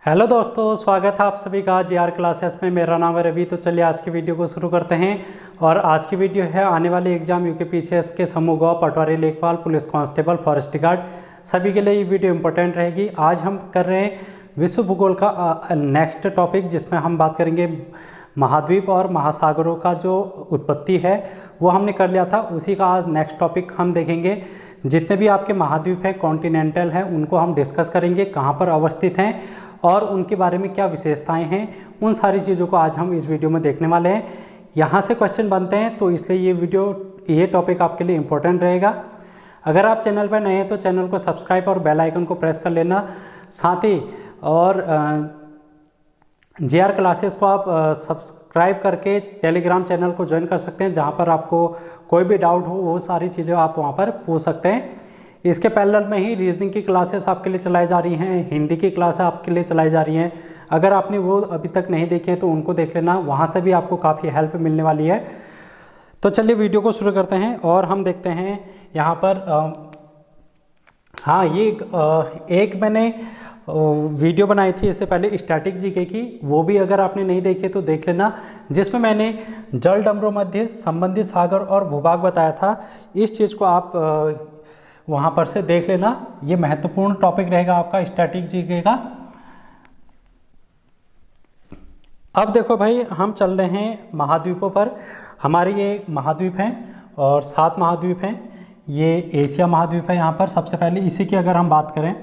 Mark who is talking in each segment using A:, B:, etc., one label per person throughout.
A: Hello दोस्तों, स्वागत है आप सभी का जीआर क्लासेस में। मेरा नाम है रवि। तो चलिए आज की वीडियो को शुरू करते हैं। और आज की वीडियो है आने वाले एग्जाम यूकेपीसीएस के समूह ग, पटवारी, लेखपाल, पुलिस कांस्टेबल, फॉरेस्ट गार्ड सभी के लिए ये वीडियो इंपॉर्टेंट रहेगी। आज हम कर रहे हैं विश्व भूगोल का नेक्स्ट टॉपिक, जिसमें हम बात करेंगे महाद्वीप और महासागरों का जो उत्पत्ति है वो हमने कर लिया था। उसी का आज नेक्स्ट टॉपिक हम देखेंगे। जितने भी आपके महाद्वीप हैं, कॉन्टिनेंटल हैं, उनको हम डिस्कस करेंगे, कहाँ पर अवस्थित हैं और उनके बारे में क्या विशेषताएं हैं। उन सारी चीज़ों को आज हम इस वीडियो में देखने वाले हैं। यहाँ से क्वेश्चन बनते हैं, तो इसलिए ये टॉपिक आपके लिए इम्पोर्टेंट रहेगा। अगर आप चैनल पर नए हैं तो चैनल को सब्सक्राइब और बेल आइकन को प्रेस कर लेना। साथ ही और जीआर क्लासेस को आप सब्सक्राइब करके टेलीग्राम चैनल को ज्वाइन कर सकते हैं, जहाँ पर आपको कोई भी डाउट हो वो सारी चीज़ें आप वहाँ पर पूछ सकते हैं। इसके पैरेलल में ही रीजनिंग की क्लासेस आपके लिए चलाई जा रही हैं, हिंदी की क्लासेस आपके लिए चलाई जा रही हैं। अगर आपने वो अभी तक नहीं देखी है तो उनको देख लेना, वहाँ से भी आपको काफ़ी हेल्प मिलने वाली है। तो चलिए वीडियो को शुरू करते हैं और हम देखते हैं यहाँ पर। हाँ, ये एक मैंने वीडियो बनाई थी इससे पहले स्टैटिक जीके की, वो भी अगर आपने नहीं देखी तो देख लेना, जिसमें मैंने जल डमरू मध्य संबंधित सागर और भूभाग बताया था। इस चीज़ को आप वहाँ पर से देख लेना। ये महत्वपूर्ण टॉपिक रहेगा आपका स्टैटिक जीके का। अब देखो भाई, हम चल रहे हैं महाद्वीपों पर। हमारे ये महाद्वीप हैं और 7 महाद्वीप हैं। ये एशिया महाद्वीप है। यहाँ पर सबसे पहले इसी की अगर हम बात करें,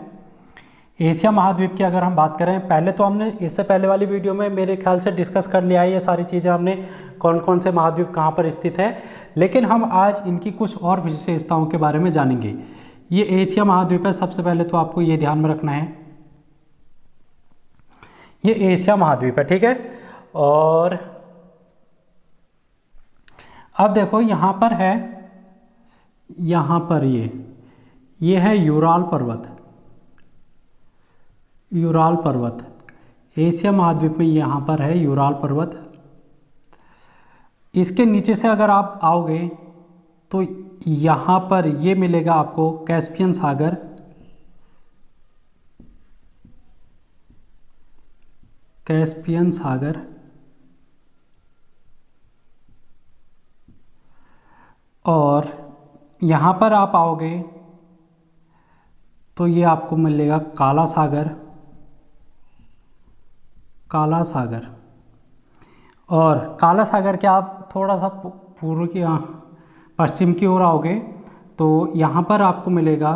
A: एशिया महाद्वीप की अगर हम बात करें, पहले तो हमने इससे पहले वाली वीडियो में मेरे ख्याल से डिस्कस कर लिया है ये सारी चीज़ें, हमने कौन कौन से महाद्वीप कहाँ पर स्थित है। लेकिन हम आज इनकी कुछ और विशेषताओं के बारे में जानेंगे। ये एशिया महाद्वीप है। सबसे पहले तो आपको ये ध्यान में रखना है, ये एशिया महाद्वीप है, ठीक है। और अब देखो यहाँ पर है, यहाँ पर ये है यूराल पर्वत। यूराल पर्वत एशिया महाद्वीप में यहाँ पर है यूराल पर्वत। इसके नीचे से अगर आप आओगे तो यहाँ पर ये मिलेगा आपको कैस्पियन सागर। कैस्पियन सागर और यहाँ पर आप आओगे तो ये आपको मिलेगा काला सागर। काला सागर और काला सागर के आप थोड़ा सा पूर्व की पश्चिम की ओर आओगे तो यहाँ पर आपको मिलेगा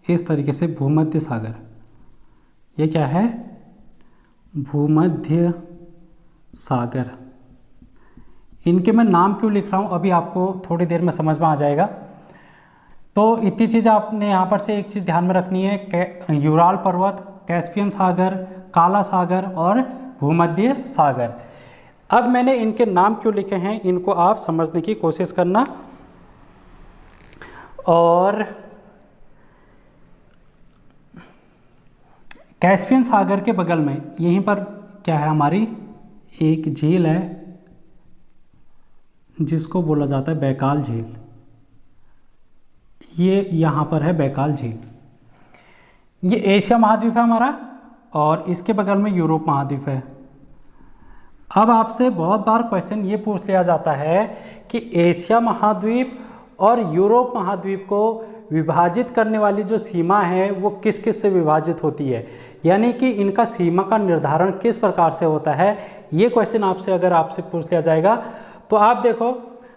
A: इस तरीके से भूमध्य सागर। ये क्या है? भूमध्य सागर। इनके मैं नाम क्यों लिख रहा हूँ अभी आपको थोड़ी देर में समझ में आ जाएगा। तो इतनी चीज़ आपने यहाँ पर से एक चीज़ ध्यान में रखनी है, यूराल पर्वत, कैस्पियन सागर, काला सागर और भूमध्य सागर। अब मैंने इनके नाम क्यों लिखे हैं इनको आप समझने की कोशिश करना। और कैस्पियन सागर के बगल में यहीं पर क्या है, हमारी एक झील है जिसको बोला जाता है बैकाल झील। ये यहाँ पर है बैकाल झील। ये एशिया महाद्वीप है हमारा और इसके बगल में यूरोप महाद्वीप है। अब आपसे बहुत बार क्वेश्चन ये पूछ लिया जाता है कि एशिया महाद्वीप और यूरोप महाद्वीप को विभाजित करने वाली जो सीमा है वो किस किस से विभाजित होती है, यानी कि इनका सीमा का निर्धारण किस प्रकार से होता है। ये क्वेश्चन आपसे पूछ लिया जाएगा तो आप देखो,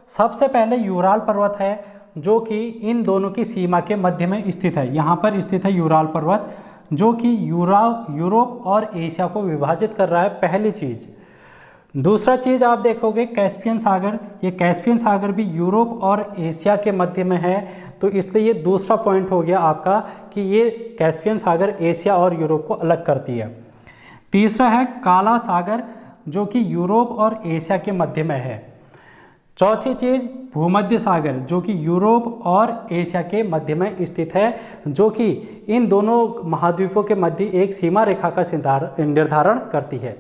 A: सबसे पहले यूराल पर्वत है जो कि इन दोनों की सीमा के मध्य में स्थित है। यहाँ पर स्थित है यूराल पर्वत जो कि यूरोप और एशिया को विभाजित कर रहा है, पहली चीज़। दूसरा चीज़ आप देखोगे कैस्पियन सागर। ये कैस्पियन सागर भी यूरोप और एशिया के मध्य में है, तो इसलिए ये दूसरा पॉइंट हो गया आपका कि ये कैस्पियन सागर एशिया और यूरोप को अलग करती है। तीसरा है काला सागर जो कि यूरोप और एशिया के मध्य में है। चौथी चीज़ भूमध्य सागर जो कि यूरोप और एशिया के मध्य में स्थित है, जो कि इन दोनों महाद्वीपों के मध्य एक सीमा रेखा का निर्धारण करती है।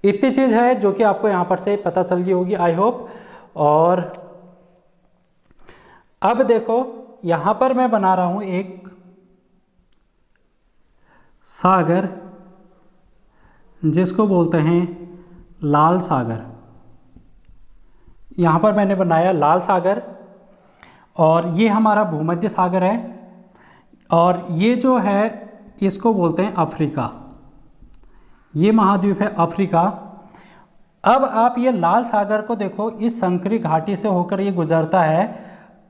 A: इतनी चीज़ है जो कि आपको यहाँ पर से पता चल गई होगी, आई होप। और अब देखो, यहाँ पर मैं बना रहा हूँ एक सागर जिसको बोलते हैं लाल सागर। यहाँ पर मैंने बनाया लाल सागर, और ये हमारा भूमध्य सागर है, और ये जो है इसको बोलते हैं अफ्रीका। ये महाद्वीप है अफ्रीका। अब आप ये लाल सागर को देखो, इस संकरी घाटी से होकर ये गुजरता है,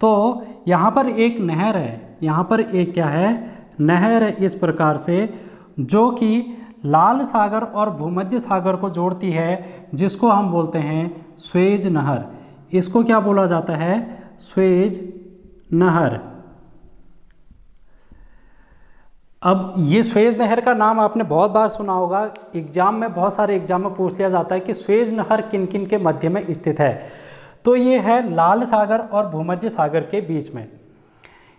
A: तो यहाँ पर एक नहर है, यहाँ पर एक क्या है, नहर है इस प्रकार से, जो कि लाल सागर और भूमध्य सागर को जोड़ती है, जिसको हम बोलते हैं स्वेज नहर। इसको क्या बोला जाता है, स्वेज नहर। अब ये स्वेज नहर का नाम आपने बहुत बार सुना होगा, एग्जाम में, बहुत सारे एग्जाम में पूछ लिया जाता है कि स्वेज नहर किन किन के मध्य में स्थित है। तो ये है लाल सागर और भूमध्य सागर के बीच में।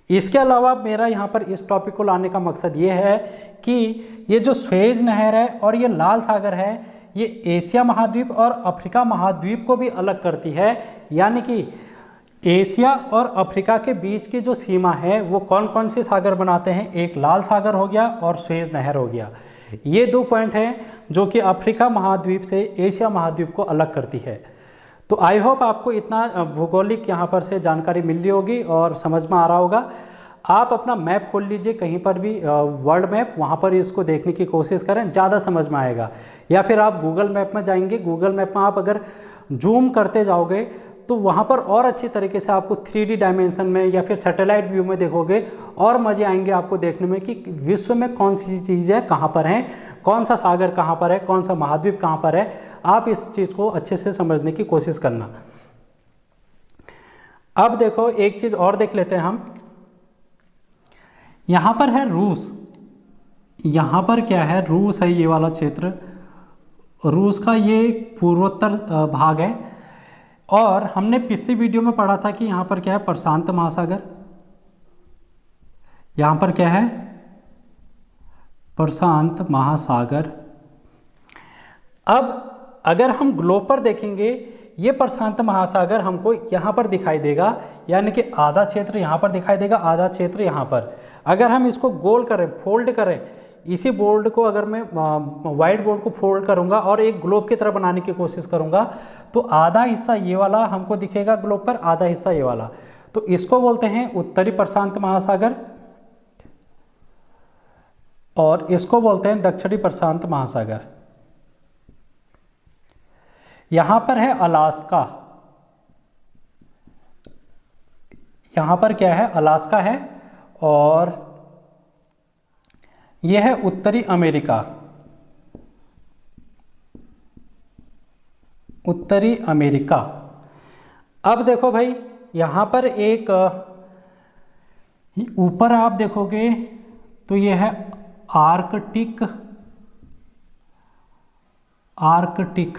A: इसके अलावा मेरा यहाँ पर इस टॉपिक को लाने का मकसद ये है कि ये जो स्वेज नहर है और ये लाल सागर है, ये एशिया महाद्वीप और अफ्रीका महाद्वीप को भी अलग करती है। यानी कि एशिया और अफ्रीका के बीच की जो सीमा है वो कौन कौन से सागर बनाते हैं, एक लाल सागर हो गया और स्वेज नहर हो गया। ये दो पॉइंट हैं जो कि अफ्रीका महाद्वीप से एशिया महाद्वीप को अलग करती है। तो आई होप आपको इतना भूगोलिक यहाँ पर से जानकारी मिल रही होगी और समझ में आ रहा होगा। आप अपना मैप खोल लीजिए कहीं पर भी, वर्ल्ड मैप, वहाँ पर इसको देखने की कोशिश करें, ज़्यादा समझ में आएगा। या फिर आप गूगल मैप में जाएंगे, गूगल मैप में आप अगर जूम करते जाओगे तो वहाँ पर और अच्छी तरीके से आपको 3D डायमेंशन में या फिर सैटेलाइट व्यू में देखोगे, और मज़े आएंगे आपको देखने में कि विश्व में कौन सी चीज़ है, कहाँ पर है, कौन सा सागर कहाँ पर है, कौन सा महाद्वीप कहाँ पर है। आप इस चीज़ को अच्छे से समझने की कोशिश करना। अब देखो एक चीज़ और देख लेते हैं हम। यहाँ पर है रूस, यहाँ पर क्या है, रूस है ये वाला क्षेत्र, रूस का ये पूर्वोत्तर भाग है। और हमने पिछली वीडियो में पढ़ा था कि यहाँ पर क्या है, प्रशांत महासागर, यहाँ पर क्या है, प्रशांत महासागर। अब अगर हम ग्लोब पर देखेंगे, ये प्रशांत महासागर हमको यहाँ पर दिखाई देगा, यानी कि आधा क्षेत्र यहाँ पर दिखाई देगा, आधा क्षेत्र यहाँ पर। अगर हम इसको गोल करें, फोल्ड करें, इसी बोर्ड को अगर मैं वाइट बोर्ड को फोल्ड करूँगा और एक ग्लोब की तरह बनाने की कोशिश करूँगा, तो आधा हिस्सा ये वाला हमको दिखेगा ग्लोब पर, आधा हिस्सा ये वाला। तो इसको बोलते हैं उत्तरी प्रशांत महासागर, और इसको बोलते हैं दक्षिणी प्रशांत महासागर। यहाँ पर है अलास्का, यहाँ पर क्या है, अलास्का है, और यह है उत्तरी अमेरिका, उत्तरी अमेरिका। अब देखो भाई, यहाँ पर एक ऊपर आप देखोगे तो यह है आर्कटिक, आर्कटिक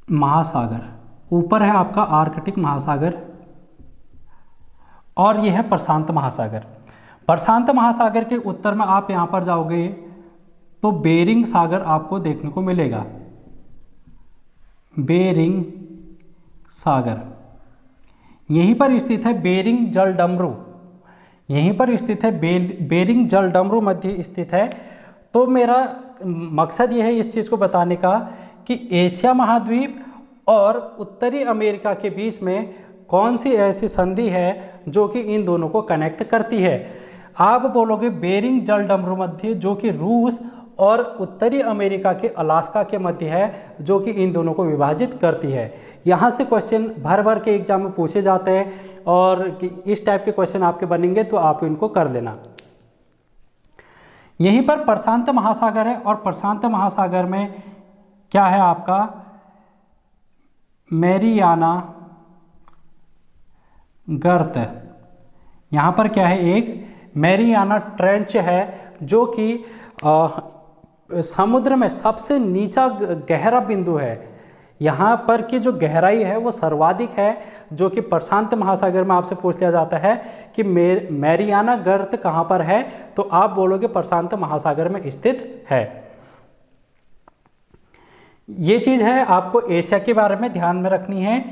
A: महासागर, ऊपर है आपका आर्कटिक महासागर, और यह है प्रशांत महासागर। प्रशांत महासागर के उत्तर में आप यहाँ पर जाओगे तो बेरिंग सागर आपको देखने को मिलेगा, बेरिंग सागर। यहीं पर स्थित है बेरिंग जलडमरू, यहीं पर स्थित है बेरिंग जलडमरू मध्य स्थित है। तो मेरा मकसद यह है इस चीज़ को बताने का कि एशिया महाद्वीप और उत्तरी अमेरिका के बीच में कौन सी ऐसी संधि है जो कि इन दोनों को कनेक्ट करती है। आप बोलोगे बेरिंग जलडमरू मध्य, जो कि रूस और उत्तरी अमेरिका के अलास्का के मध्य है, जो कि इन दोनों को विभाजित करती है। यहाँ से क्वेश्चन भर भर के एग्जाम में पूछे जाते हैं, और इस टाइप के क्वेश्चन आपके बनेंगे तो आप इनको कर लेना। यहीं पर प्रशांत महासागर है, और प्रशांत महासागर में क्या है आपका, मैरियाना गर्त। यहाँ पर क्या है, एक मैरियाना ट्रेंच है, जो कि समुद्र में सबसे नीचा गहरा बिंदु है। यहाँ पर की जो गहराई है वो सर्वाधिक है, जो कि प्रशांत महासागर में आपसे पूछ लिया जाता है कि मैरियाना गर्त कहाँ पर है, तो आप बोलोगे प्रशांत महासागर में स्थित है। ये चीज़ है आपको एशिया के बारे में ध्यान में रखनी है।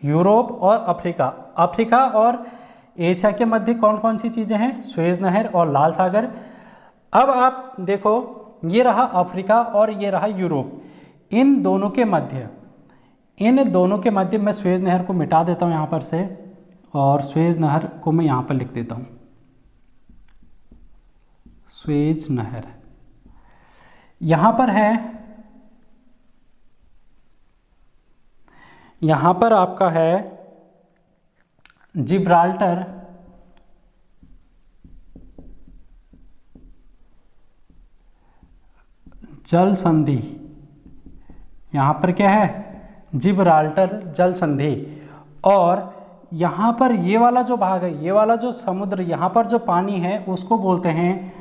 A: यूरोप और अफ्रीका, अफ्रीका और एशिया के मध्य कौन कौन सी चीज़ें हैं? सुएज नहर और लाल सागर। अब आप देखो, ये रहा अफ्रीका और ये रहा यूरोप। इन दोनों के मध्य मैं सुएज नहर को मिटा देता हूँ यहाँ पर से, और सुएज नहर को मैं यहाँ पर लिख देता हूँ, सुएज नहर यहाँ पर है। यहाँ पर आपका है जिब्राल्टर जल संधि। यहाँ पर क्या है? जिब्राल्टर जल संधि। और यहाँ पर ये वाला जो भाग है, ये वाला जो समुद्र, यहाँ पर जो पानी है उसको बोलते हैं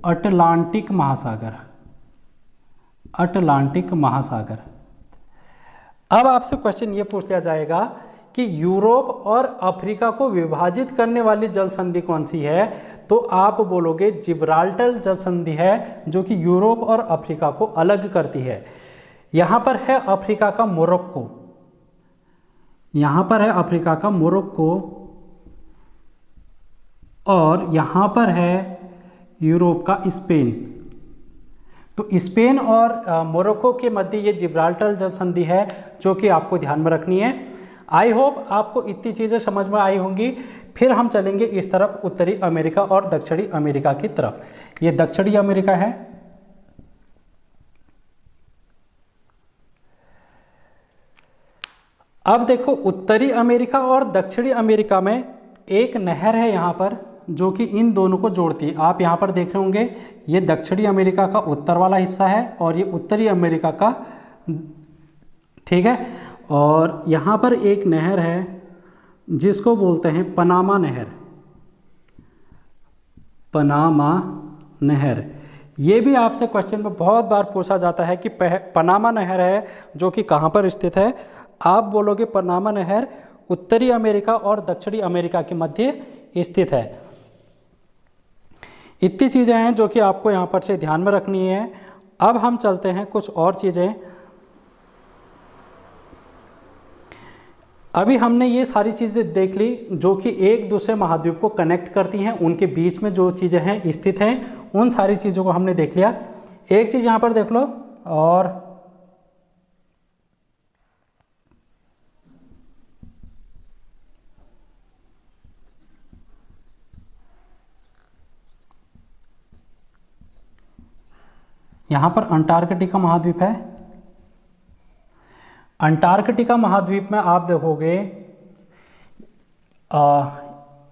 A: अटलांटिक महासागर। अटलांटिक महासागर। अब आपसे क्वेश्चन ये पूछ लिया जाएगा कि यूरोप और अफ्रीका को विभाजित करने वाली जल संधि कौन सी है? तो आप बोलोगे जिब्राल्टर जल संधि है, जो कि यूरोप और अफ्रीका को अलग करती है। यहाँ पर है अफ्रीका का मोरक्को, यहाँ पर है अफ्रीका का मोरक्को, और यहाँ पर है यूरोप का स्पेन। तो स्पेन और मोरक्को के मध्य ये जिब्राल्टर जल संधि है, जो कि आपको ध्यान में रखनी है। आई होप आपको इतनी चीज़ें समझ में आई होंगी। फिर हम चलेंगे इस तरफ, उत्तरी अमेरिका और दक्षिणी अमेरिका की तरफ। ये दक्षिणी अमेरिका है। अब देखो, उत्तरी अमेरिका और दक्षिणी अमेरिका में एक नहर है यहाँ पर, जो कि इन दोनों को जोड़ती है। आप यहाँ पर देख रहे होंगे, ये दक्षिणी अमेरिका का उत्तर वाला हिस्सा है और ये उत्तरी अमेरिका का, ठीक है। और यहाँ पर एक नहर है जिसको बोलते हैं पनामा नहर। पनामा नहर, ये भी आपसे क्वेश्चन में बहुत बार पूछा जाता है कि पनामा नहर है जो कि कहाँ पर स्थित है। आप बोलोगे पनामा नहर उत्तरी अमेरिका और दक्षिणी अमेरिका के मध्य स्थित है। इतनी चीज़ें हैं जो कि आपको यहाँ पर से ध्यान में रखनी है। अब हम चलते हैं कुछ और चीज़ें। अभी हमने ये सारी चीज़ें देख ली जो कि एक दूसरे महाद्वीप को कनेक्ट करती हैं, उनके बीच में जो चीज़ें हैं स्थित हैं, उन सारी चीज़ों को हमने देख लिया। एक चीज़ यहाँ पर देख लो, और यहाँ पर अंटार्कटिका महाद्वीप है। अंटार्कटिका महाद्वीप में आप देखोगे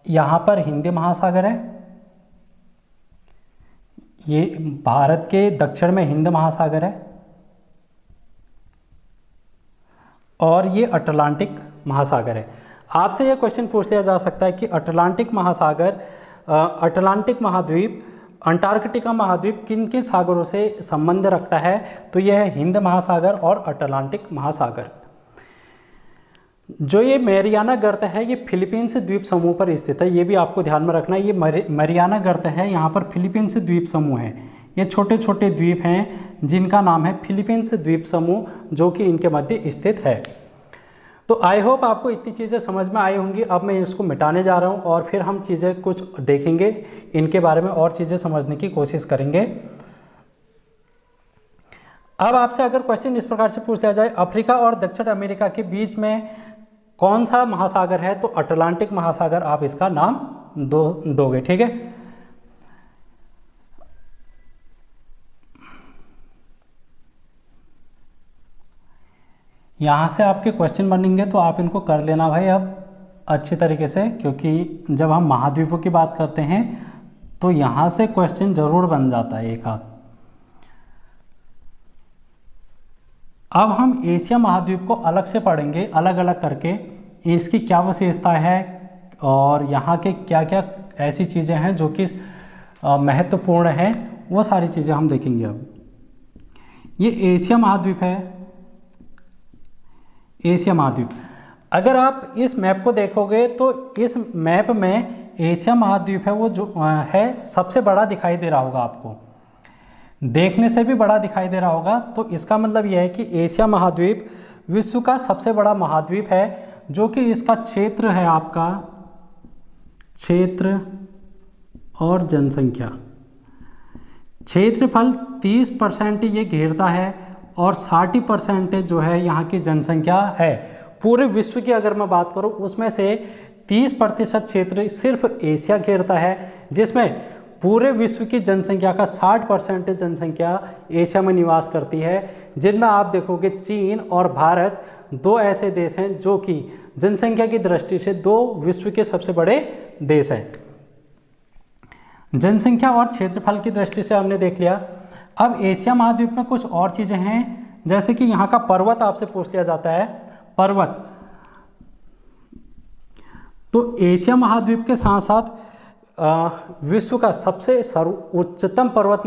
A: यहाँ पर हिंद महासागर है, ये भारत के दक्षिण में हिंद महासागर है, और ये अटलांटिक महासागर है। आपसे ये क्वेश्चन पूछ लिया जा सकता है कि अटलांटिक महासागर, अटलांटिक महाद्वीप, अंटार्कटिका महाद्वीप किन किन सागरों से संबंध रखता है? तो यह है हिंद महासागर और अटलांटिक महासागर। जो ये मैरियाना गर्त है, ये फिलीपींस द्वीप समूह पर स्थित है। ये भी आपको ध्यान में रखना है। ये मैरियाना गर्त है, यहाँ पर फिलीपींस द्वीप समूह है। ये छोटे छोटे द्वीप हैं जिनका नाम है फिलीपींस द्वीप समूह, जो कि इनके मध्य स्थित है। तो आई होप आपको इतनी चीज़ें समझ में आई होंगी। अब मैं इसको मिटाने जा रहा हूँ और फिर हम चीज़ें कुछ देखेंगे, इनके बारे में और चीज़ें समझने की कोशिश करेंगे। अब आपसे अगर क्वेश्चन इस प्रकार से पूछ लिया जाए, अफ्रीका और दक्षिण अमेरिका के बीच में कौन सा महासागर है? तो अटलांटिक महासागर आप इसका नाम दोगे, ठीक है। यहाँ से आपके क्वेश्चन बनेंगे तो आप इनको कर लेना भाई अब अच्छी तरीके से, क्योंकि जब हम महाद्वीपों की बात करते हैं तो यहाँ से क्वेश्चन जरूर बन जाता है एक आध। अब हम एशिया महाद्वीप को अलग से पढ़ेंगे, अलग अलग करके इसकी क्या विशेषता है और यहाँ के क्या क्या ऐसी चीज़ें हैं जो कि महत्वपूर्ण हैं, वो सारी चीज़ें हम देखेंगे। अब ये एशिया महाद्वीप है, एशिया महाद्वीप। अगर आप इस मैप को देखोगे तो इस मैप में एशिया महाद्वीप है वो जो है सबसे बड़ा दिखाई दे रहा होगा आपको, देखने से भी बड़ा दिखाई दे रहा होगा। तो इसका मतलब यह है कि एशिया महाद्वीप विश्व का सबसे बड़ा महाद्वीप है, जो कि इसका क्षेत्र है आपका, क्षेत्र और जनसंख्या, क्षेत्रफल 30% ये घेरता है और 60% जो है यहाँ की जनसंख्या है। पूरे विश्व की अगर मैं बात करूँ उसमें से 30% क्षेत्र सिर्फ एशिया घेरता है, जिसमें पूरे विश्व की जनसंख्या का 60% जनसंख्या एशिया में निवास करती है, जिनमें आप देखोगे चीन और भारत दो ऐसे देश हैं जो कि जनसंख्या की दृष्टि से दो विश्व के सबसे बड़े देश हैं। जनसंख्या और क्षेत्रफल की दृष्टि से हमने देख लिया। अब एशिया महाद्वीप में कुछ और चीज़ें हैं, जैसे कि यहाँ का पर्वत आपसे पूछ लिया जाता है, पर्वत। तो एशिया महाद्वीप के साथ साथ विश्व का सबसे उच्चतम पर्वत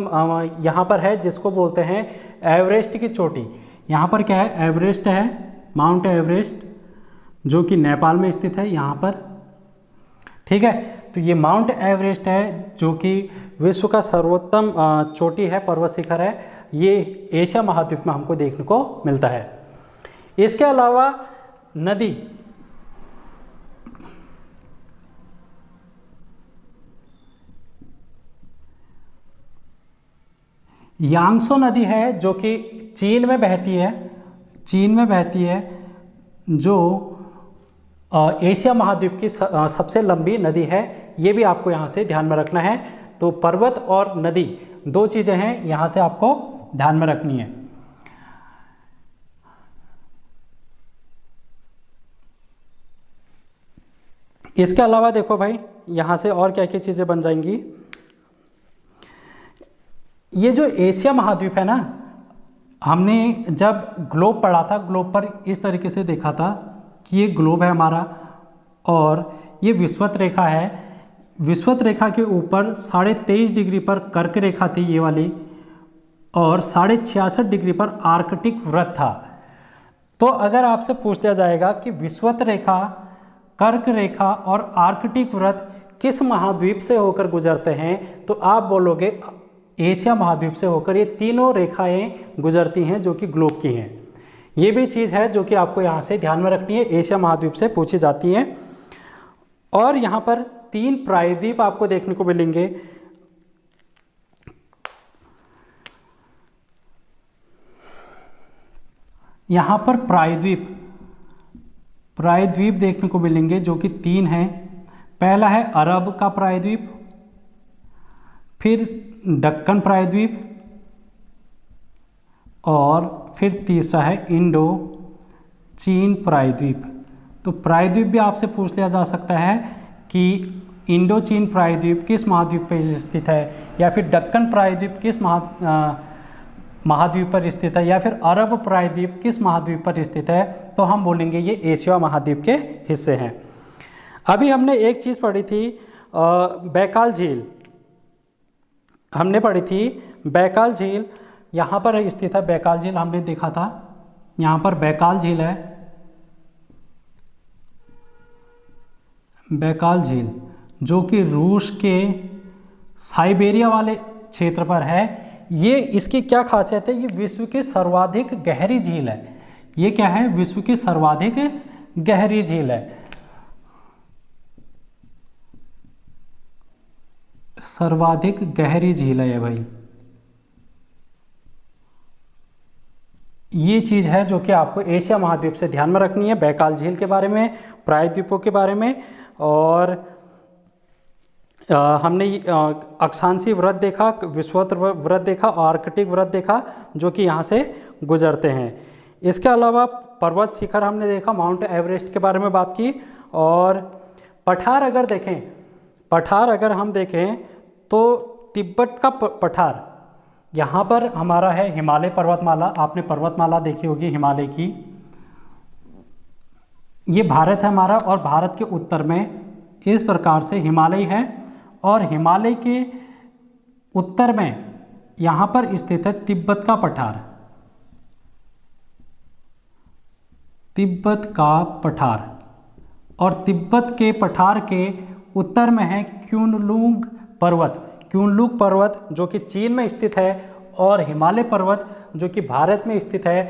A: यहाँ पर है, जिसको बोलते हैं एवरेस्ट की चोटी। यहाँ पर क्या है, एवरेस्ट है, माउंट एवरेस्ट, जो कि नेपाल में स्थित है यहाँ पर, ठीक है। तो ये माउंट एवरेस्ट है जो कि विश्व का सर्वोत्तम चोटी है, पर्वत शिखर है, ये एशिया महाद्वीप में हमको देखने को मिलता है। इसके अलावा नदी, यांगत्से नदी है जो कि चीन में बहती है, चीन में बहती है, जो एशिया महाद्वीप की सबसे लंबी नदी है। ये भी आपको यहाँ से ध्यान में रखना है। तो पर्वत और नदी दो चीज़ें हैं यहाँ से आपको ध्यान में रखनी है। इसके अलावा देखो भाई, यहाँ से और क्या क्या चीज़ें बन जाएंगी। ये जो एशिया महाद्वीप है ना, हमने जब ग्लोब पढ़ा था, ग्लोब पर इस तरीके से देखा था कि ये ग्लोब है हमारा और ये विषुवत रेखा है। विषुवत रेखा के ऊपर 23.5 डिग्री पर कर्क रेखा थी ये वाली, और 66.5 डिग्री पर आर्कटिक वृत्त था। तो अगर आपसे पूछ लिया जाएगा कि विषुवत रेखा, कर्क रेखा और आर्कटिक वृत्त किस महाद्वीप से होकर गुजरते हैं, तो आप बोलोगे एशिया महाद्वीप से होकर ये तीनों रेखाएं गुजरती हैं जो कि ग्लोब की हैं। ये भी चीज़ है जो कि आपको यहाँ से ध्यान में रखनी है, एशिया महाद्वीप से पूछी जाती है। और यहाँ पर 3 प्रायद्वीप आपको देखने को मिलेंगे। यहाँ पर प्रायद्वीप देखने को मिलेंगे जो कि 3 हैं। पहला है अरब का प्रायद्वीप, फिर दक्कन प्रायद्वीप, और फिर तीसरा है इंडो चीन प्रायद्वीप। तो प्रायद्वीप भी आपसे पूछ लिया जा सकता है कि इंडो चीन प्रायद्वीप किस महाद्वीप पर स्थित है, या फिर दक्कन प्रायद्वीप किस महाद्वीप पर स्थित है, या फिर अरब प्रायद्वीप किस महाद्वीप पर स्थित है। तो हम बोलेंगे ये एशिया महाद्वीप के हिस्से हैं। अभी हमने एक चीज़ पढ़ी थी, बैकाल झील हमने पढ़ी थी। बैकाल झील यहाँ पर स्थित है, बैकाल झील हमने देखा था। यहाँ पर बैकाल झील है, बैकाल झील जो कि रूस के साइबेरिया वाले क्षेत्र पर है। ये इसकी क्या खासियत है, ये विश्व की सर्वाधिक गहरी झील है। ये क्या है, विश्व की सर्वाधिक गहरी झील है, सर्वाधिक गहरी झील है ये भाई। ये चीज़ है जो कि आपको एशिया महाद्वीप से ध्यान में रखनी है, बैकाल झील के बारे में, प्रायद्वीपों के बारे में। और हमने अक्षांशीय वृत्त देखा, विषुवत वृत्त देखा, आर्कटिक वृत्त देखा जो कि यहाँ से गुजरते हैं। इसके अलावा पर्वत शिखर हमने देखा, माउंट एवरेस्ट के बारे में बात की। और पठार अगर देखें, पठार अगर हम देखें तो तिब्बत का पठार, यहाँ पर हमारा है हिमालय पर्वतमाला। आपने पर्वतमाला देखी होगी हिमालय की, ये भारत है हमारा, और भारत के उत्तर में इस प्रकार से हिमालय है, और हिमालय के उत्तर में यहाँ पर स्थित है तिब्बत का पठार, तिब्बत का पठार। और तिब्बत के पठार के उत्तर में है क्युनलुंग पर्वत, क्युनलुंग पर्वत जो कि चीन में स्थित है, और हिमालय पर्वत जो कि भारत में स्थित है।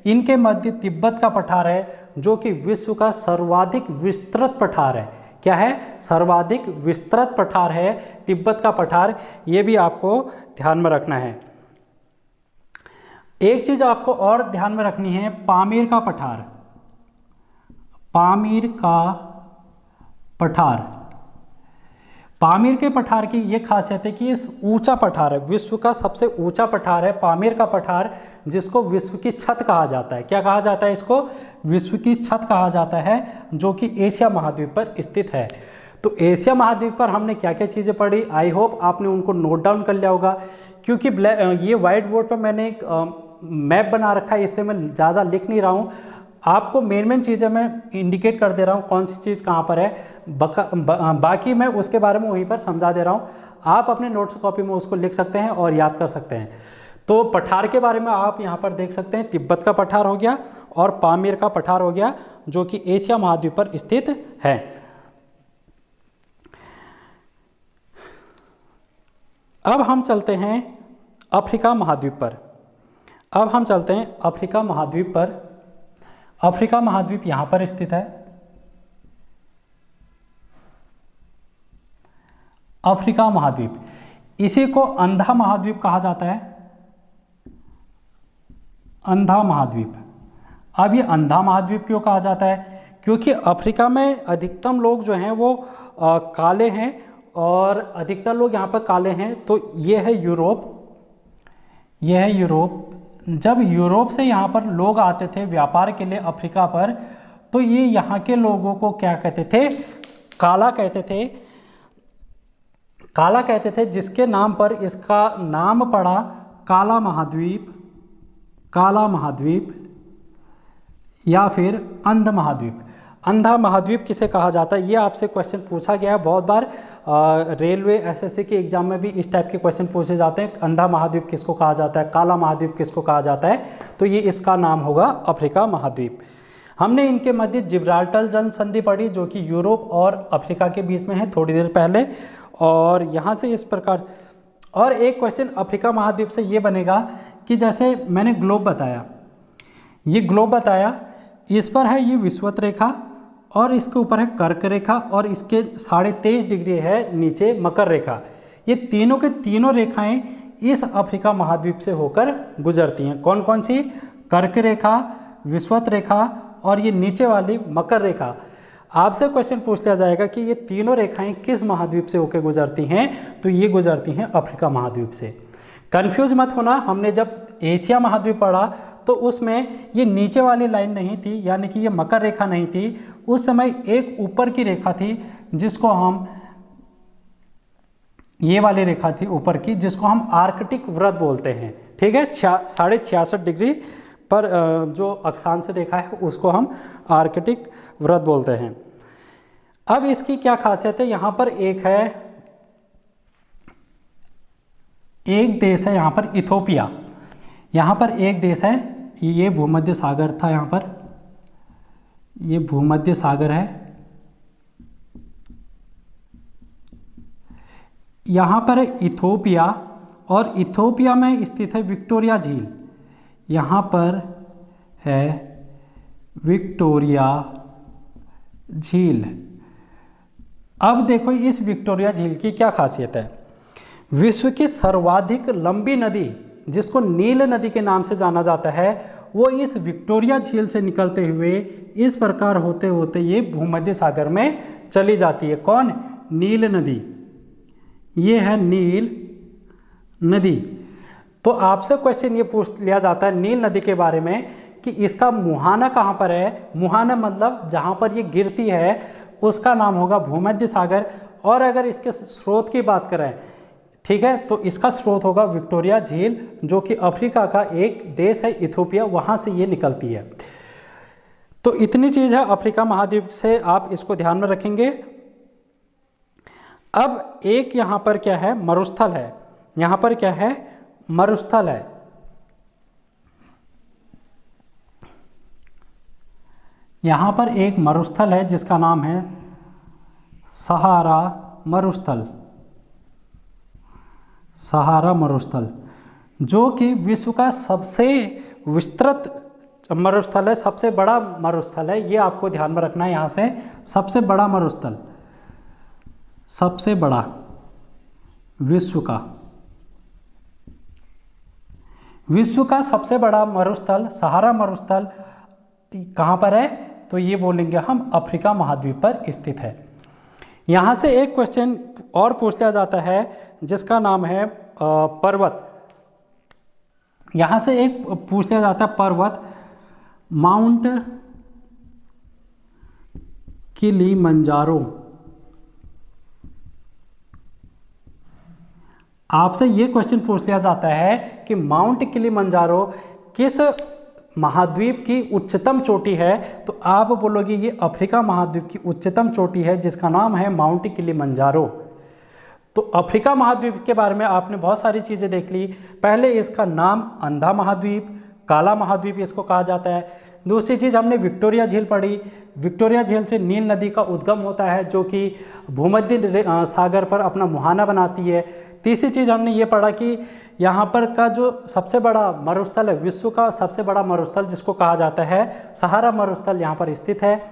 A: इनके मध्य तिब्बत का पठार है जो कि विश्व का सर्वाधिक विस्तृत पठार है। क्या है? सर्वाधिक विस्तृत पठार है तिब्बत का पठार। ये भी आपको ध्यान में रखना है। एक चीज आपको और ध्यान में रखनी है, पामीर का पठार। पामीर का पठार, पामीर के पठार की ये खासियत है कि ये ऊंचा पठार है, विश्व का सबसे ऊंचा पठार है पामीर का पठार, जिसको विश्व की छत कहा जाता है। क्या कहा जाता है इसको? विश्व की छत कहा जाता है, जो कि एशिया महाद्वीप पर स्थित है। तो एशिया महाद्वीप पर हमने क्या क्या चीज़ें पढ़ी, आई होप आपने उनको नोट डाउन कर लिया होगा, क्योंकि ये व्हाइट बोर्ड पर मैंने एक मैप बना रखा है, इसलिए मैं ज़्यादा लिख नहीं रहा हूँ। आपको मेन चीज़ें मैं इंडिकेट कर दे रहा हूँ कौन सी चीज़ कहाँ पर है, बाकी मैं उसके बारे में वहीं पर समझा दे रहा हूँ। आप अपने नोट्स कॉपी में उसको लिख सकते हैं और याद कर सकते हैं। तो पठार के बारे में आप यहाँ पर देख सकते हैं, तिब्बत का पठार हो गया और पामीर का पठार हो गया, जो कि एशिया महाद्वीप पर स्थित है। अब हम चलते हैं अफ्रीका महाद्वीप पर। अब हम चलते हैं अफ्रीका महाद्वीप पर। अफ्रीका महाद्वीप यहाँ पर स्थित है। अफ्रीका महाद्वीप, इसी को अंधा महाद्वीप कहा जाता है, अंधा महाद्वीप। अब ये अंधा महाद्वीप क्यों कहा जाता है? क्योंकि अफ्रीका में अधिकतम लोग जो हैं वो काले हैं और अधिकतर लोग यहाँ पर काले हैं। तो ये है यूरोप, ये है यूरोप। जब यूरोप से यहाँ पर लोग आते थे व्यापार के लिए अफ्रीका पर, तो ये यहाँ के लोगों को क्या कहते थे? काला कहते थे, काला कहते थे, जिसके नाम पर इसका नाम पड़ा काला महाद्वीप, काला महाद्वीप या फिर अंध महाद्वीप। अंधा महाद्वीप किसे कहा जाता है? ये आपसे क्वेश्चन पूछा गया है बहुत बार। रेलवे एसएससी के एग्जाम में भी इस टाइप के क्वेश्चन पूछे जाते हैं। अंधा महाद्वीप किसको कहा जाता है, काला महाद्वीप किसको कहा जाता है? तो ये इसका नाम होगा अफ्रीका महाद्वीप। हमने इनके मध्य जिब्राल्टर जल संधि पढ़ी, जो कि यूरोप और अफ्रीका के बीच में है, थोड़ी देर पहले। और यहाँ से इस प्रकार और एक क्वेश्चन अफ्रीका महाद्वीप से ये बनेगा कि जैसे मैंने ग्लोब बताया, ये ग्लोब बताया, इस पर है ये विषुवत रेखा और इसके ऊपर है कर्क रेखा और इसके 23.5 डिग्री है नीचे मकर रेखा। ये तीनों के तीनों रेखाएं इस अफ्रीका महाद्वीप से होकर गुजरती हैं। कौन कौन सी? कर्क रेखा, विषुवत रेखा और ये नीचे वाली मकर रेखा। आपसे क्वेश्चन पूछ लिया जाएगा कि ये तीनों रेखाएं किस महाद्वीप से होकर गुजरती हैं? तो ये गुजरती हैं अफ्रीका महाद्वीप से। कंफ्यूज मत होना, हमने जब एशिया महाद्वीप पढ़ा तो उसमें ये नीचे वाली लाइन नहीं थी, यानी कि ये मकर रेखा नहीं थी। उस समय एक ऊपर की रेखा थी जिसको हम, ये वाली रेखा थी ऊपर की, जिसको हम आर्कटिक वृत्त बोलते हैं। ठीक है, 66.5 डिग्री पर जो अक्षांश रेखा है उसको हम आर्कटिक वृत्त बोलते हैं। अब इसकी क्या खासियत है? यहाँ पर एक देश है, यहाँ पर इथोपिया, यहाँ पर एक देश है, ये भूमध्य सागर था, यहाँ पर ये भूमध्य सागर है। यहाँ पर है इथोपिया और इथोपिया में स्थित है विक्टोरिया झील। यहाँ पर है विक्टोरिया झील। अब देखो इस विक्टोरिया झील की क्या खासियत है। विश्व की सर्वाधिक लंबी नदी, जिसको नील नदी के नाम से जाना जाता है, वो इस विक्टोरिया झील से निकलते हुए इस प्रकार होते होते ये भूमध्य सागर में चली जाती है। कौन? नील नदी। ये है नील नदी। तो आपसे क्वेश्चन ये पूछ लिया जाता है नील नदी के बारे में कि इसका मुहाना कहाँ पर है। मुहाना मतलब जहाँ पर ये गिरती है उसका नाम होगा भूमध्य सागर। और अगर इसके स्रोत की बात करें, ठीक है, तो इसका स्रोत होगा विक्टोरिया झील, जो कि अफ्रीका का एक देश है इथोपिया, वहाँ से ये निकलती है। तो इतनी चीज़ है अफ्रीका महाद्वीप से, आप इसको ध्यान में रखेंगे। अब एक यहाँ पर क्या है, मरुस्थल है। यहाँ पर क्या है, मरुस्थल है। यहाँ पर एक मरुस्थल है जिसका नाम है सहारा मरुस्थल। सहारा मरुस्थल, जो कि विश्व का सबसे विस्तृत मरुस्थल है, सबसे बड़ा मरुस्थल है, ये आपको ध्यान में रखना है। यहाँ से सबसे बड़ा मरुस्थल, सबसे बड़ा विश्व का सबसे बड़ा मरुस्थल सहारा मरुस्थल कहाँ पर है? तो ये बोलेंगे हम अफ्रीका महाद्वीप पर स्थित है। यहाँ से एक क्वेश्चन और पूछ लिया जाता है जिसका नाम है पर्वत। यहाँ से एक पूछ लिया जाता है पर्वत, माउंट किलिमंजारो। आपसे ये क्वेश्चन पूछ लिया जाता है कि माउंट किलिमंजारो किस महाद्वीप की उच्चतम चोटी है? तो आप बोलोगे ये अफ्रीका महाद्वीप की उच्चतम चोटी है जिसका नाम है माउंट किलिमंजारो। तो अफ्रीका महाद्वीप के बारे में आपने बहुत सारी चीज़ें देख ली। पहले इसका नाम अंधा महाद्वीप, काला महाद्वीप इसको कहा जाता है। दूसरी चीज़ हमने विक्टोरिया झील पढ़ी, विक्टोरिया झील से नील नदी का उद्गम होता है जो कि भूमध्य सागर पर अपना मुहाना बनाती है। तीसरी चीज़ हमने ये पढ़ा कि यहाँ पर का जो सबसे बड़ा मरुस्थल है, विश्व का सबसे बड़ा मरुस्थल जिसको कहा जाता है सहारा मरुस्थल, यहाँ पर स्थित है।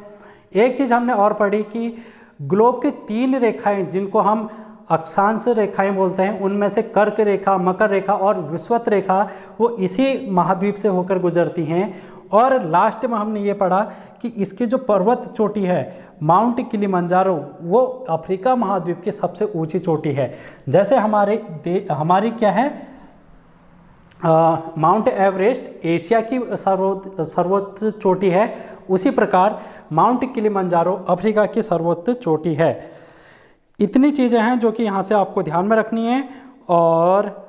A: एक चीज़ हमने और पढ़ी कि ग्लोब की 3 रेखाएं जिनको हम अक्षांश रेखाएं बोलते हैं, उनमें से कर्क रेखा, मकर रेखा और विषुवत रेखा वो इसी महाद्वीप से होकर गुजरती हैं। और लास्ट में हमने ये पढ़ा कि इसकी जो पर्वत चोटी है माउंट किलिमंजारो वो अफ्रीका महाद्वीप की सबसे ऊंची चोटी है। जैसे हमारी क्या है माउंट एवरेस्ट एशिया की सर्वोच्च चोटी है, उसी प्रकार माउंट किलिमंजारो अफ्रीका की सर्वोच्च चोटी है। इतनी चीज़ें हैं जो कि यहाँ से आपको ध्यान में रखनी है। और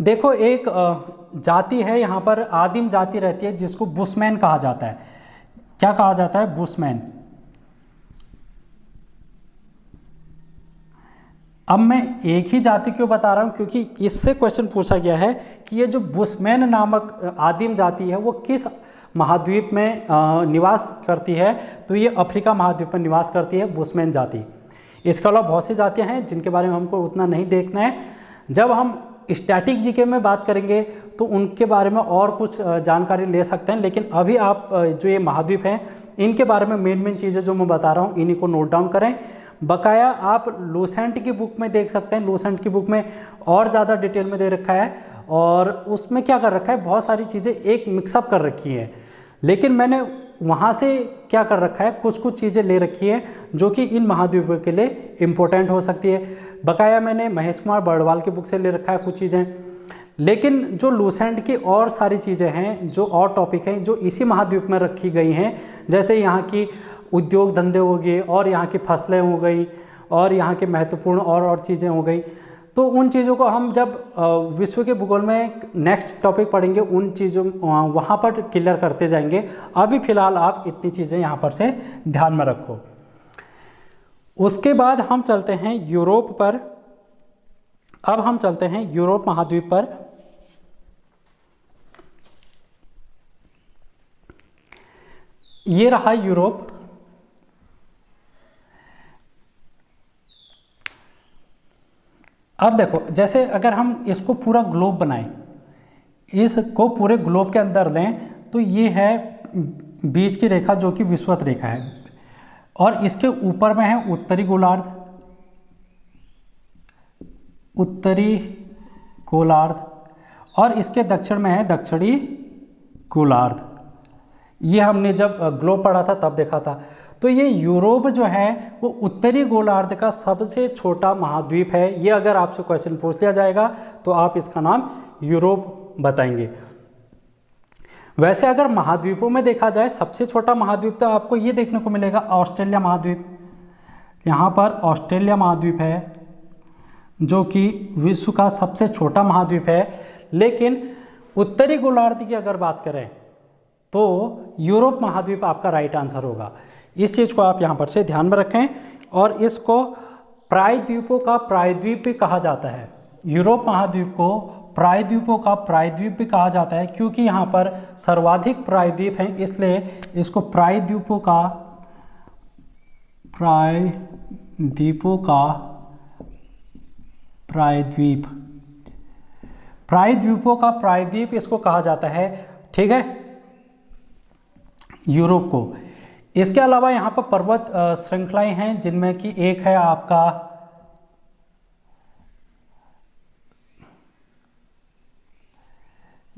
A: देखो एक जाति है यहाँ पर, आदिम जाति रहती है जिसको बुशमैन कहा जाता है। क्या कहा जाता है? बुशमैन। अब मैं एक ही जाति क्यों बता रहा हूँ, क्योंकि इससे क्वेश्चन पूछा गया है कि ये जो बुशमैन नामक आदिम जाति है वो किस महाद्वीप में निवास करती है? तो ये अफ्रीका महाद्वीप पर निवास करती है बुशमैन जाति। इसके अलावा बहुत सी जातियाँ हैं जिनके बारे में हमको उतना नहीं देखना है। जब हम स्टैटिक जीके में बात करेंगे तो उनके बारे में और कुछ जानकारी ले सकते हैं, लेकिन अभी आप जो ये महाद्वीप हैं इनके बारे में मेन चीज़ें जो मैं बता रहा हूँ इन्हीं को नोट डाउन करें। बकाया आप लूसेंट की बुक में देख सकते हैं, लूसेंट की बुक में और ज़्यादा डिटेल में दे रखा है और उसमें क्या कर रखा है, बहुत सारी चीज़ें एक मिक्सअप कर रखी हैं। लेकिन मैंने वहाँ से क्या कर रखा है, कुछ चीज़ें ले रखी है जो कि इन महाद्वीपों के लिए इम्पोर्टेंट हो सकती है। बकाया मैंने महेश कुमार बर्डवाल की बुक से ले रखा है कुछ चीज़ें। लेकिन जो लूसेंट की और सारी चीज़ें हैं, जो और टॉपिक हैं जो इसी महाद्वीप में रखी गई हैं, जैसे यहाँ की उद्योग धंधे हो गए और यहाँ की फसलें हो गई और यहाँ के महत्वपूर्ण और चीज़ें हो गई, तो उन चीज़ों को हम जब विश्व के भूगोल में नेक्स्ट टॉपिक पढ़ेंगे उन चीज़ों वहाँ पर क्लियर करते जाएंगे। अभी फ़िलहाल आप इतनी चीज़ें यहाँ पर से ध्यान में रखो। उसके बाद हम चलते हैं यूरोप पर। अब हम चलते हैं यूरोप महाद्वीप पर। ये रहा यूरोप। अब देखो, जैसे अगर हम इसको पूरा ग्लोब बनाएं, इसको पूरे ग्लोब के अंदर लें, तो ये है बीच की रेखा जो कि विषुवत रेखा है और इसके ऊपर में है उत्तरी गोलार्ध और इसके दक्षिण में है दक्षिणी गोलार्ध। ये हमने जब ग्लोब पढ़ा था तब देखा था। तो ये यूरोप जो है वो उत्तरी गोलार्ध का सबसे छोटा महाद्वीप है। ये अगर आपसे क्वेश्चन पूछ लिया जाएगा तो आप इसका नाम यूरोप बताएंगे। वैसे अगर महाद्वीपों में देखा जाए सबसे छोटा महाद्वीप तो आपको ये देखने को मिलेगा ऑस्ट्रेलिया महाद्वीप। यहाँ पर ऑस्ट्रेलिया महाद्वीप है जो कि विश्व का सबसे छोटा महाद्वीप है। लेकिन उत्तरी गोलार्ध की अगर बात करें तो यूरोप महाद्वीप आपका राइट आंसर होगा। इस चीज़ को आप यहाँ पर से ध्यान में रखें। और इसको प्रायद्वीपों का प्रायद्वीप भी कहा जाता है। यूरोप महाद्वीप को प्रायद्वीपों का प्रायद्वीप भी कहा जाता है क्योंकि यहाँ पर सर्वाधिक प्रायद्वीप हैं, इसलिए इसको प्रायद्वीपों का प्रायद्वीप इसको कहा जाता है। ठीक है, यूरोप को। इसके अलावा यहाँ पर पर्वत श्रृंखलाएं हैं, जिनमें कि एक है आपका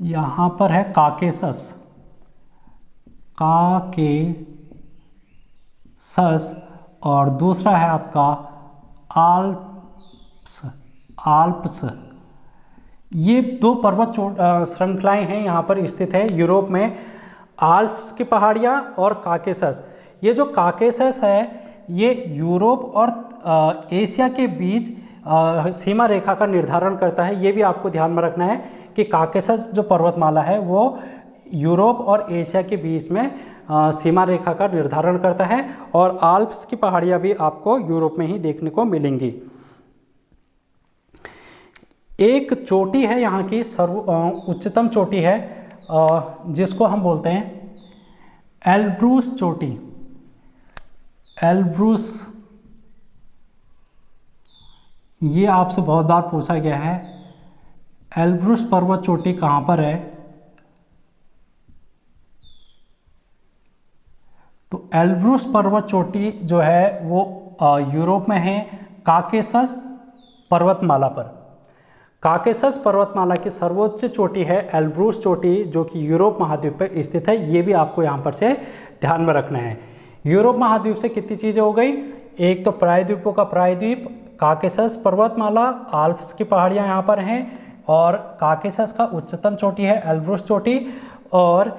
A: यहाँ पर है काकेसस, और दूसरा है आपका आल्प्स। ये दो पर्वत श्रृंखलाएं हैं यहाँ पर स्थित है यूरोप में, आल्प्स की पहाड़ियाँ और काकेसस। ये जो काकेसस है ये यूरोप और एशिया के बीच सीमा रेखा का निर्धारण करता है। ये भी आपको ध्यान में रखना है कि काकेसस जो पर्वतमाला है वो यूरोप और एशिया के बीच में सीमा रेखा का निर्धारण करता है, और आल्प्स की पहाड़ियाँ भी आपको यूरोप में ही देखने को मिलेंगी। एक चोटी है यहाँ की उच्चतम चोटी है, जिसको हम बोलते हैं एल्ब्रूस चोटी। एल्ब्रूस, ये आपसे बहुत बार पूछा गया है, एल्ब्रूस पर्वत चोटी कहाँ पर है? तो एल्ब्रूस पर्वत चोटी जो है वो यूरोप में है, काकेसस पर्वतमाला पर। काकेसस पर्वतमाला की सर्वोच्च चोटी है एल्ब्रूस चोटी, जो कि यूरोप महाद्वीप पर स्थित है। ये भी आपको यहाँ पर से ध्यान में रखना है। यूरोप महाद्वीप से कितनी चीज़ें हो गई? एक तो प्रायद्वीपों का प्रायद्वीप, काकेसस पर्वतमाला, आल्प्स की पहाड़ियाँ यहाँ पर हैं, और काकेसस का उच्चतम चोटी है एल्ब्रूस चोटी। और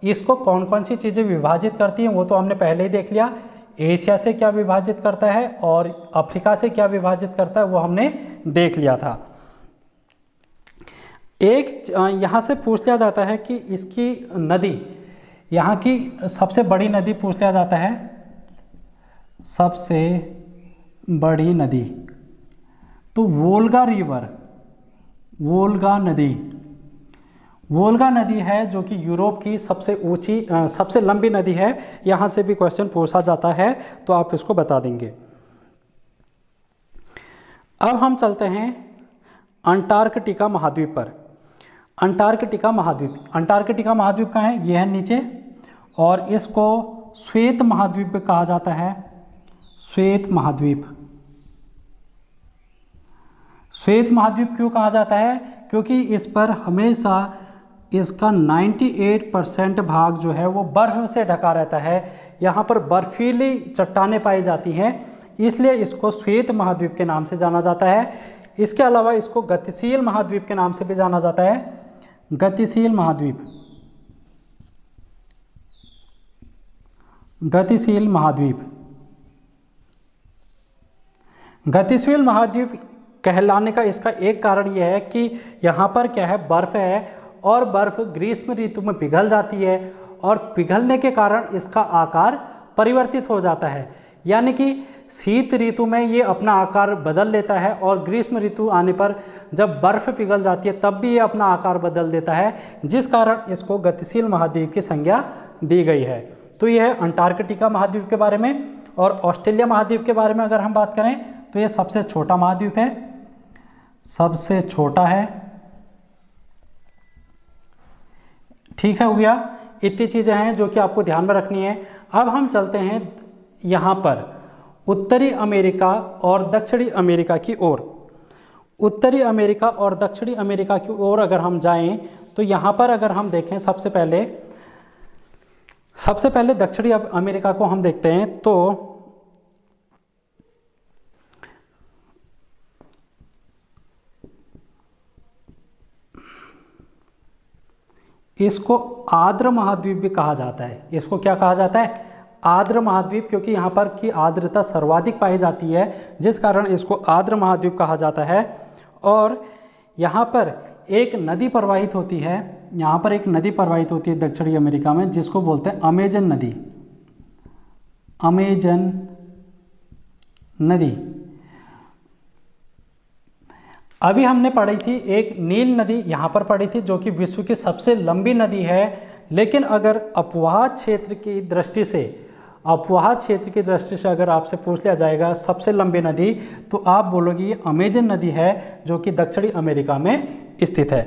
A: इसको कौन कौन सी चीज़ें विभाजित करती हैं वो तो हमने पहले ही देख लिया। एशिया से क्या विभाजित करता है और अफ्रीका से क्या विभाजित करता है वो हमने देख लिया था। एक यहाँ से पूछ लिया जाता है कि इसकी नदी, यहाँ की सबसे बड़ी नदी पूछ लिया जाता है, सबसे बड़ी नदी। तो वोल्गा रिवर, वोल्गा नदी, वोल्गा नदी है जो कि यूरोप की सबसे ऊंची सबसे लंबी नदी है। यहाँ से भी क्वेश्चन पूछा जाता है तो आप इसको बता देंगे। अब हम चलते हैं अंटार्कटिका महाद्वीप पर। अंटार्कटिका महाद्वीप, अंटार्कटिका महाद्वीप कहाँ है? ये है नीचे, और इसको श्वेत महाद्वीप कहा जाता है। श्वेत महाद्वीप, श्वेत महाद्वीप क्यों कहा जाता है? क्योंकि इस पर हमेशा इसका 98% भाग जो है वो बर्फ से ढका रहता है। यहाँ पर बर्फीली चट्टानें पाई जाती हैं, इसलिए इसको श्वेत महाद्वीप के नाम से जाना जाता है। इसके अलावा इसको गतिशील महाद्वीप के नाम से भी जाना जाता है। गतिशील महाद्वीप, गतिशील महाद्वीप, गतिशील महाद्वीप कहलाने का इसका एक कारण यह है कि यहाँ पर क्या है, बर्फ है, और बर्फ ग्रीष्म ऋतु में पिघल जाती है, और पिघलने के कारण इसका आकार परिवर्तित हो जाता है। यानी कि शीत ऋतु में ये अपना आकार बदल लेता है, और ग्रीष्म ऋतु आने पर जब बर्फ पिघल जाती है तब भी ये अपना आकार बदल देता है, जिस कारण इसको गतिशील महाद्वीप की संज्ञा दी गई है। तो यह है अंटार्कटिका महाद्वीप के बारे में। और ऑस्ट्रेलिया महाद्वीप के बारे में अगर हम बात करें तो ये सबसे छोटा महाद्वीप है, सबसे छोटा है। ठीक है, हो गया। इतनी चीज़ें हैं जो कि आपको ध्यान में रखनी है। अब हम चलते हैं यहाँ पर उत्तरी अमेरिका और दक्षिणी अमेरिका की ओर। उत्तरी अमेरिका और दक्षिणी अमेरिका की ओर अगर हम जाएं तो यहाँ पर अगर हम देखें सबसे पहले दक्षिणी अमेरिका को हम देखते हैं। तो इसको आर्द्र महाद्वीप भी कहा जाता है। इसको क्या कहा जाता है? आर्द्र महाद्वीप, क्योंकि यहाँ पर की आर्द्रता सर्वाधिक पाई जाती है, जिस कारण इसको आर्द्र महाद्वीप कहा जाता है। और यहाँ पर एक नदी प्रवाहित होती है, यहाँ पर एक नदी प्रवाहित होती है दक्षिणी अमेरिका में, जिसको बोलते हैं अमेजन नदी। अमेजन नदी। अभी हमने पढ़ी थी एक नील नदी यहाँ पर पढ़ी थी, जो कि विश्व की सबसे लंबी नदी है। लेकिन अगर अपवाह क्षेत्र की दृष्टि से अगर आपसे पूछ लिया जाएगा सबसे लंबी नदी, तो आप बोलोगे ये अमेजन नदी है, जो कि दक्षिणी अमेरिका में स्थित है।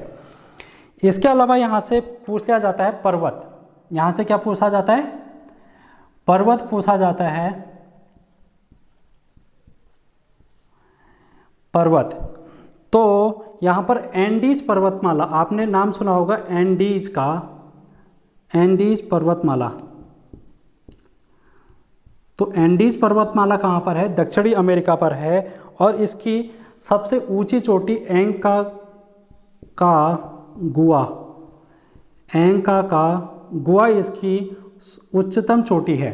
A: इसके अलावा यहाँ से पूछ लिया जाता है पर्वत। यहाँ से क्या पूछा जाता है? पर्वत पूछा जाता है, पर्वत। तो यहाँ पर एंडीज पर्वतमाला, आपने नाम सुना होगा एंडीज का, एंडीज पर्वतमाला। तो एंडीज पर्वतमाला कहाँ पर है? दक्षिणी अमेरिका पर है। और इसकी सबसे ऊंची चोटी एंका का गुआ इसकी उच्चतम चोटी है।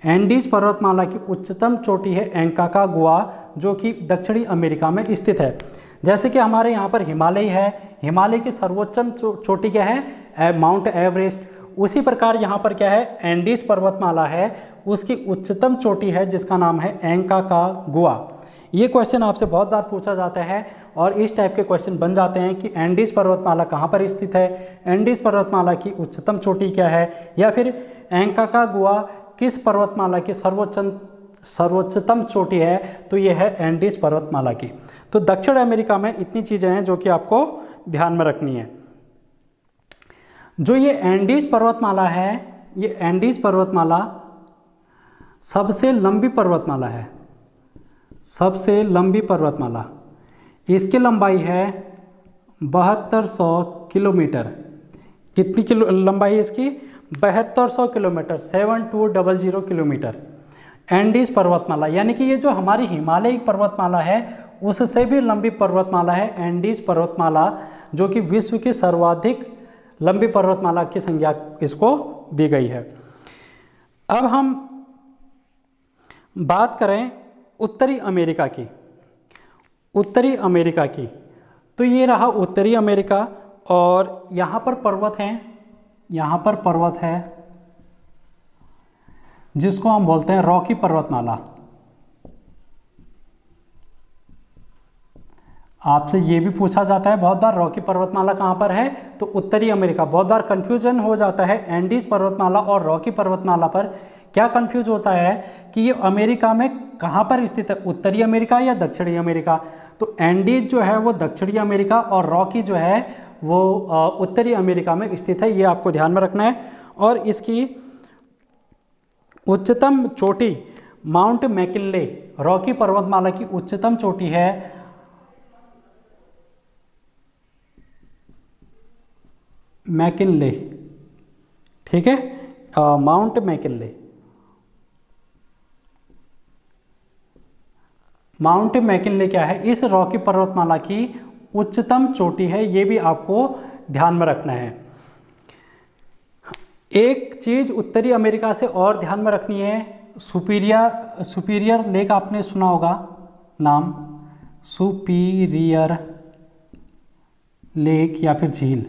A: एंडीज पर्वतमाला की उच्चतम चोटी है एंका का गुआ, जो कि दक्षिणी अमेरिका में स्थित है। जैसे कि हमारे यहाँ पर हिमालय है, हिमालय की सर्वोच्चम चोटी क्या है? Mount Everest. उसी प्रकार यहाँ पर क्या है? एंडीज पर्वतमाला है, उसकी उच्चतम चोटी है जिसका नाम है एंका का गुआ। ये क्वेश्चन आपसे बहुत बार पूछा जाता है और इस टाइप के क्वेश्चन बन जाते हैं कि एंडीज पर्वतमाला कहाँ पर स्थित है, एंडीज पर्वतमाला की उच्चतम चोटी क्या है, या फिर एंका का गुआ किस पर्वतमाला की सर्वोच्चतम चोटी है। तो ये है एंडीज पर्वतमाला की। तो दक्षिण अमेरिका में इतनी चीज़ें हैं जो कि आपको ध्यान में रखनी है। जो ये एंडीज पर्वतमाला है, ये एंडीज पर्वतमाला सबसे लंबी पर्वतमाला है, सबसे लंबी पर्वतमाला। इसकी लंबाई है 7200 किलोमीटर। कितनी लंबाई है इसकी? 7200 किलोमीटर, 7200 किलोमीटर। एंडीज पर्वतमाला, यानी कि ये जो हमारी हिमालय पर्वतमाला है उससे भी लंबी पर्वतमाला है एंडीज पर्वतमाला, जो कि विश्व की सर्वाधिक लंबी पर्वतमाला की संज्ञा इसको दी गई है। अब हम बात करें उत्तरी अमेरिका की, उत्तरी अमेरिका की। तो ये रहा उत्तरी अमेरिका और यहाँ पर पर्वत हैं, यहाँ पर पर्वत है जिसको हम बोलते हैं रॉकी पर्वतमाला। आपसे ये भी पूछा जाता है बहुत बार, रॉकी पर्वतमाला कहाँ पर है? तो उत्तरी अमेरिका। बहुत बार कंफ्यूजन हो जाता है एंडीज पर्वतमाला और रॉकी पर्वतमाला पर। क्या कंफ्यूज होता है कि ये अमेरिका में कहाँ पर स्थित है, उत्तरी अमेरिका या दक्षिणी अमेरिका। तो एंडीज जो है वो दक्षिणी अमेरिका और रॉकी जो है वो उत्तरी अमेरिका में स्थित है, ये आपको ध्यान में रखना है। और इसकी उच्चतम चोटी माउंट मैकिनले, रॉकी पर्वतमाला की उच्चतम चोटी है मैकिनले, ठीक है, माउंट मैकिनले। माउंट मैकिनले क्या है? इस रॉकी पर्वतमाला की उच्चतम चोटी है, ये भी आपको ध्यान में रखना है। एक चीज उत्तरी अमेरिका से और ध्यान में रखनी है, सुपीरियर लेक आपने सुना होगा नाम, सुपीरियर लेक या फिर झील।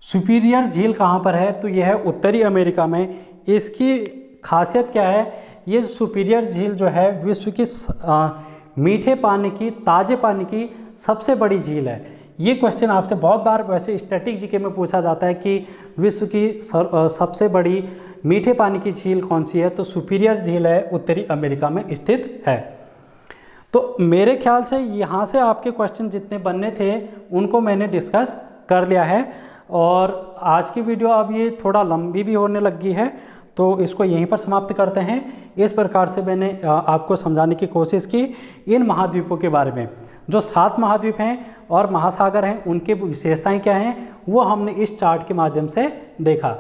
A: सुपीरियर झील कहाँ पर है? तो यह है उत्तरी अमेरिका में। इसकी खासियत क्या है? ये सुपीरियर झील जो है विश्व की मीठे पानी की, ताज़े पानी की सबसे बड़ी झील है। ये क्वेश्चन आपसे बहुत बार वैसे स्टैटिक जीके में पूछा जाता है कि विश्व की सबसे बड़ी मीठे पानी की झील कौन सी है? तो सुपीरियर झील है, उत्तरी अमेरिका में स्थित है। तो मेरे ख्याल से यहाँ से आपके क्वेश्चन जितने बनने थे उनको मैंने डिस्कस कर लिया है। और आज की वीडियो अब ये थोड़ा लंबी भी होने लगी है, तो इसको यहीं पर समाप्त करते हैं। इस प्रकार से मैंने आपको समझाने की कोशिश की इन महाद्वीपों के बारे में। जो 7 महाद्वीप हैं और महासागर हैं उनके विशेषताएं क्या हैं वो हमने इस चार्ट के माध्यम से देखा।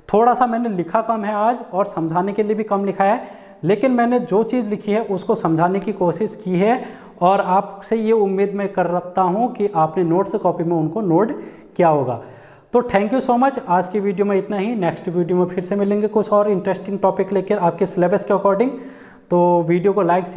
A: थोड़ा सा मैंने लिखा कम है आज और समझाने के लिए भी कम लिखा है, लेकिन मैंने जो चीज़ लिखी है उसको समझाने की कोशिश की है। और आपसे ये उम्मीद मैं कर रखता हूँ कि आपने नोट्स कॉपी में उनको नोट किया होगा। तो थैंक यू सो मच। आज की वीडियो में इतना ही। नेक्स्ट वीडियो में फिर से मिलेंगे कुछ और इंटरेस्टिंग टॉपिक लेकर आपके सिलेबस के अकॉर्डिंग। तो वीडियो को लाइक